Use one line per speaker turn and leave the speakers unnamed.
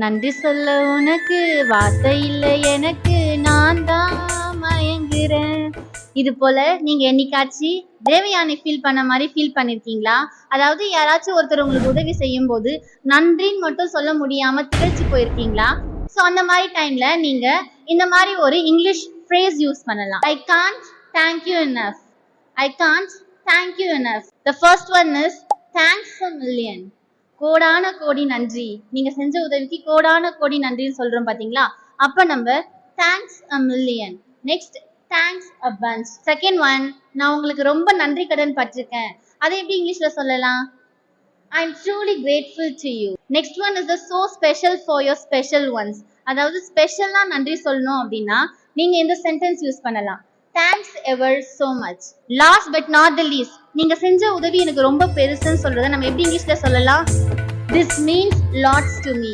நன்றி சொல்ல உனக்கு வார்த்தை இல்லை எனக்கு, நான் தான் மயங்குறேன். இது போல நீங்க என்னைக்காச்சு தேவயானி ஃபீல் பண்ண மாதிரி ஃபீல் பண்ணிருக்கீங்களா? அதாவது யாராச்சும் ஒருத்தர் உங்களுக்கு உதவி செய்யும் போது நன்றின்னு மட்டும் சொல்ல முடியாம திகழ்ச்சி போயிருக்கீங்களா? ஸோ அந்த மாதிரி டைம்ல நீங்க இந்த மாதிரி ஒரு இங்கிலீஷ் ஃப்ரேஸ் யூஸ் பண்ணலாம். I can't thank you enough. I can't thank you enough. The first one is thanks a million. கோடான கோடி நன்றி. நீங்க செஞ்ச உதவிக்கு கோடான கோடி நன்றின்னு சொல்றோம் பாத்தீங்களா? அப்ப நம்ம thanks a million. Next thanks a bunch. Second one, நான் உங்களுக்கு ரொம்ப நன்றி கடன் பட்டிருக்கேன். அதை எப்படி இங்கிலீஷ்ல சொல்லலாம்? I'm truly grateful to you. Next one is the so special for your special ones. அதாவது ஸ்பெஷலா நன்றி சொல்லணும் அப்படின்னா நீங்க இந்த சென்டென்ஸ் யூஸ் பண்ணலாம். Thanks ever so much. Last but not the least, நீங்க செஞ்ச உதவி எனக்கு ரொம்ப பெருசுன்னு சொல்றதை நம்ம எப்படி இங்கிலீஷ்ல சொல்லலாம்? This means lots to me.